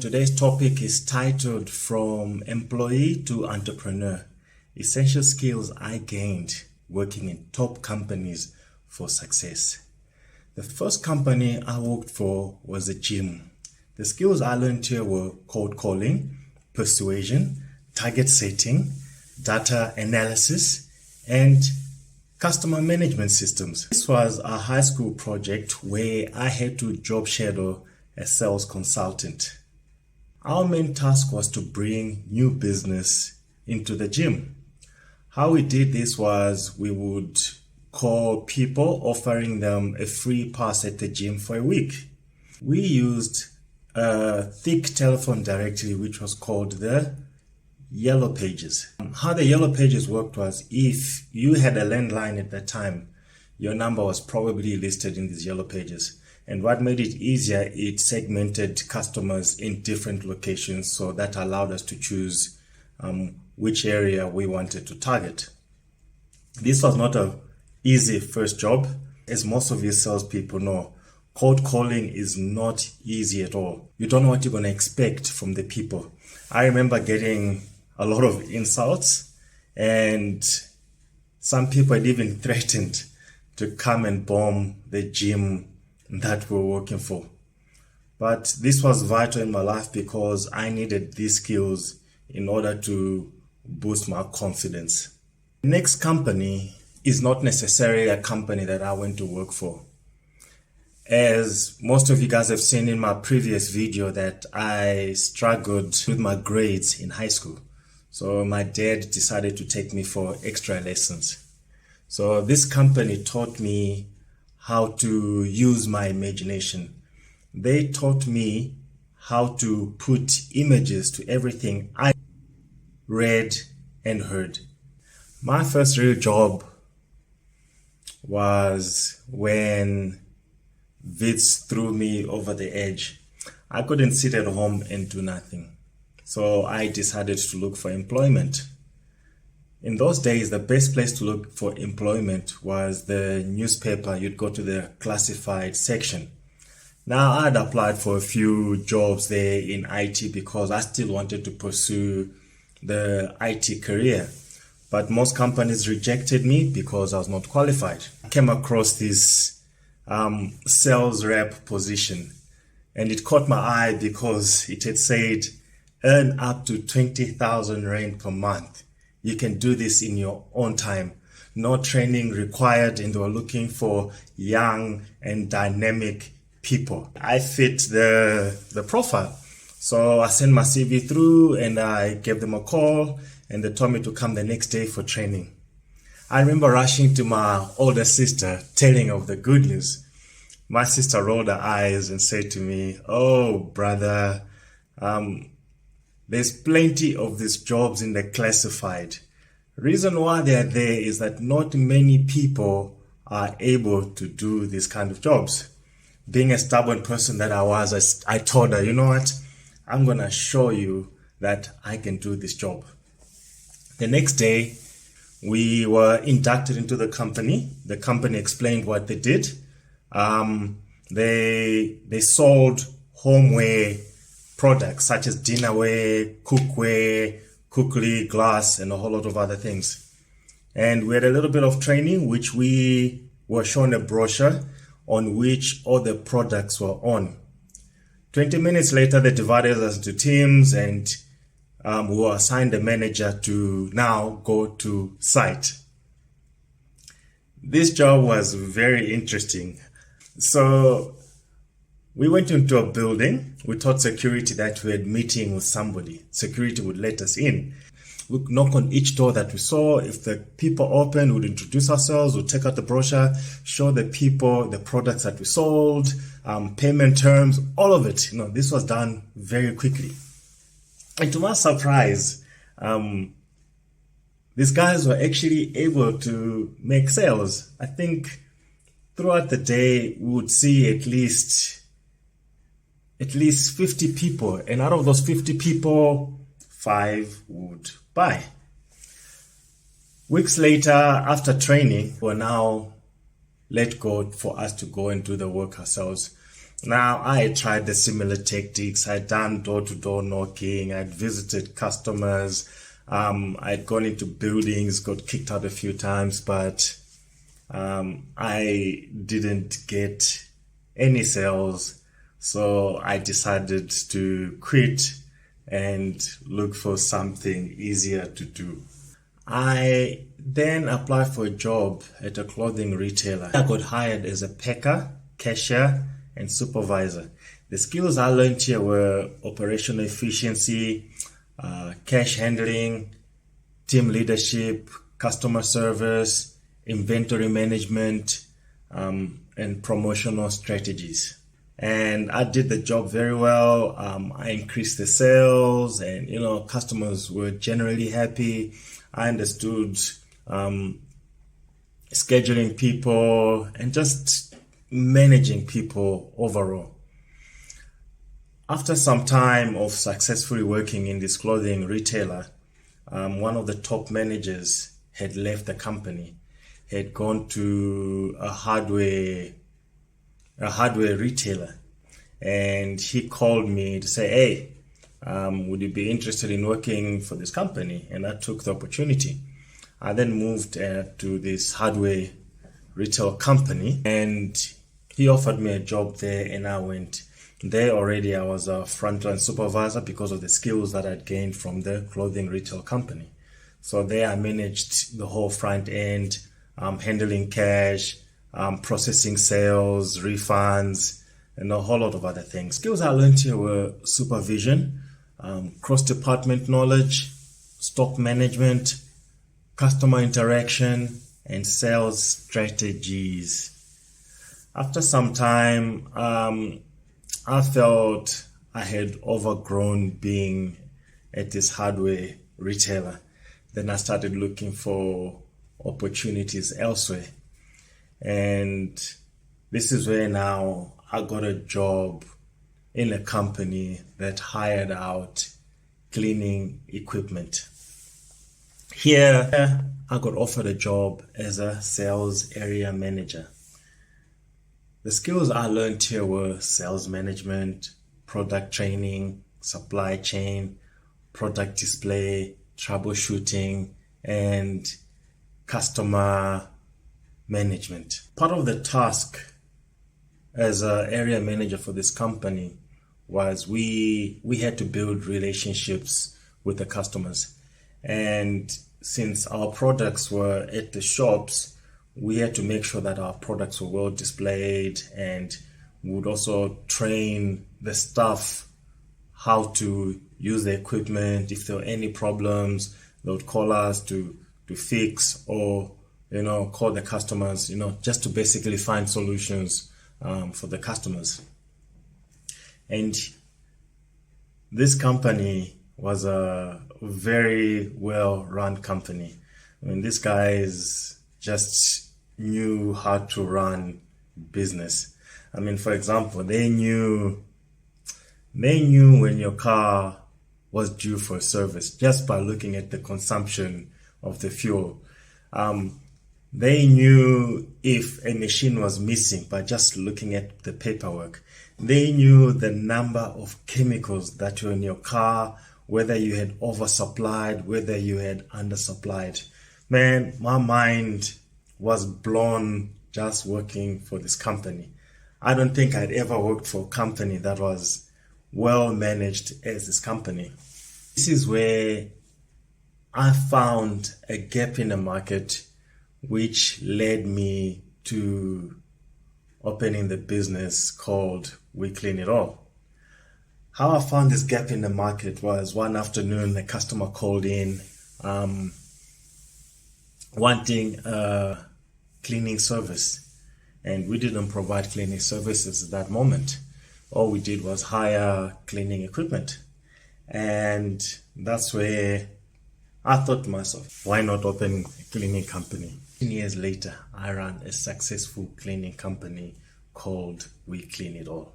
Today's topic is titled From Employee to Entrepreneur, Essential Skills I Gained Working in Top Companies for Success. The first company I worked for was a gym. The skills I learned here were cold calling, persuasion, target setting, data analysis, and customer management systems. This was a high school project where I had to job shadow a sales consultant. Our main task was to bring new business into the gym. How we did this was we would call people offering them a free pass at the gym for a week. We used a thick telephone directory which was called the Yellow Pages. How the Yellow Pages worked was if you had a landline at that time, your number was probably listed in these Yellow Pages. And what made it easier, it segmented customers in different locations, so that allowed us to choose which area we wanted to target. This was not an easy first job. As most of you salespeople know, cold calling is not easy at all. You don't know what you're going to expect from the people. I remember getting a lot of insults, and some people had even threatened to come and bomb the gym that we're working for. But this was vital in my life because I needed these skills in order to boost my confidence. The next company is not necessarily a company that I went to work for. As most of you guys have seen in my previous video, that I struggled with my grades in high school. So my dad decided to take me for extra lessons. So this company taught me how to use my imagination. They taught me how to put images to everything I read and heard. My first real job was when Wits threw me over the edge. I couldn't sit at home and do nothing. So I decided to look for employment. In those days, the best place to look for employment was the newspaper. You'd go to the classified section. Now, I'd applied for a few jobs there in IT because I still wanted to pursue the IT career. But most companies rejected me because I was not qualified. I came across this sales rep position, and it caught my eye because it had said, earn up to 20,000 Rand per month. You can do this in your own time. No training required, and they were looking for young and dynamic people. I fit the profile. So I sent my CV through and I gave them a call, and they told me to come the next day for training. I remember rushing to my older sister, telling her of the good news. My sister rolled her eyes and said to me, "Oh, brother, there's plenty of these jobs in the classified. Reason why they're there is that not many people are able to do these kind of jobs." Being a stubborn person that I was, I told her, you know what? I'm going to show you that I can do this job. The next day, we were inducted into the company. The company explained what they did. They sold homeware products such as dinnerware, cookware, cookery, glass, and a whole lot of other things. And we had a little bit of training, which we were shown a brochure on which all the products were on. 20 minutes later, they divided us into teams, and we were assigned a manager to now go to site. This job was very interesting. So we went into a building. We told security that we had meeting with somebody. Security would let us in. We'd knock on each door that we saw. If the people opened, we'd introduce ourselves, we'd take out the brochure, show the people the products that we sold, payment terms, all of it. This was done very quickly. And to my surprise, these guys were actually able to make sales. I think throughout the day, we would see at least 50 people. And out of those 50 people, 5 would buy. Weeks later, after training, we're now let go for us to go and do the work ourselves. Now, I had tried the similar tactics. I'd done door-to-door knocking. I'd visited customers. I'd gone into buildings, got kicked out a few times, but I didn't get any sales. So I decided to quit and look for something easier to do. I then applied for a job at a clothing retailer. I got hired as a packer, cashier, and supervisor. The skills I learned here were operational efficiency, cash handling, team leadership, customer service, inventory management, and promotional strategies. And I did the job very well. I increased the sales, and customers were generally happy. I understood scheduling people and just managing people overall. After some time of successfully working in this clothing retailer, one of the top managers had left the company, had gone to a hardware retailer, and he called me to say, hey, would you be interested in working for this company? And I took the opportunity. I then moved to this hardware retail company, and he offered me a job there, and I went. There already I was a frontline supervisor because of the skills that I'd gained from the clothing retail company. So there I managed the whole front end, handling cash, processing sales, refunds, and a whole lot of other things. Skills I learned here were supervision, cross-department knowledge, stock management, customer interaction, and sales strategies. After some time, I felt I had overgrown being at this hardware retailer. Then I started looking for opportunities elsewhere. And this is where now I got a job in a company that hired out cleaning equipment. Here, I got offered a job as a sales area manager. The skills I learned here were sales management, product training, supply chain, product display, troubleshooting, and customer management. Part of the task as an area manager for this company was we had to build relationships with the customers. And since our products were at the shops, we had to make sure that our products were well displayed, and we would also train the staff how to use the equipment. If there were any problems, they would call us to fix, or call the customers, just to basically find solutions for the customers. And this company was a very well-run company. I mean, these guys just knew how to run business. I mean, for example, they knew when your car was due for service just by looking at the consumption of the fuel. They knew if a machine was missing by just looking at the paperwork. They knew the number of chemicals that were in your car, whether you had oversupplied, whether you had undersupplied. Man, my mind was blown just working for this company. I don't think I'd ever worked for a company that was well managed as this company. This is where I found a gap in the market, which led me to opening the business called We Clean It All. How I found this gap in the market was one afternoon, a customer called in wanting a cleaning service, and we didn't provide cleaning services at that moment. All we did was hire cleaning equipment, and that's where I thought to myself, why not open a cleaning company? 10 years later, I ran a successful cleaning company called We Clean It All.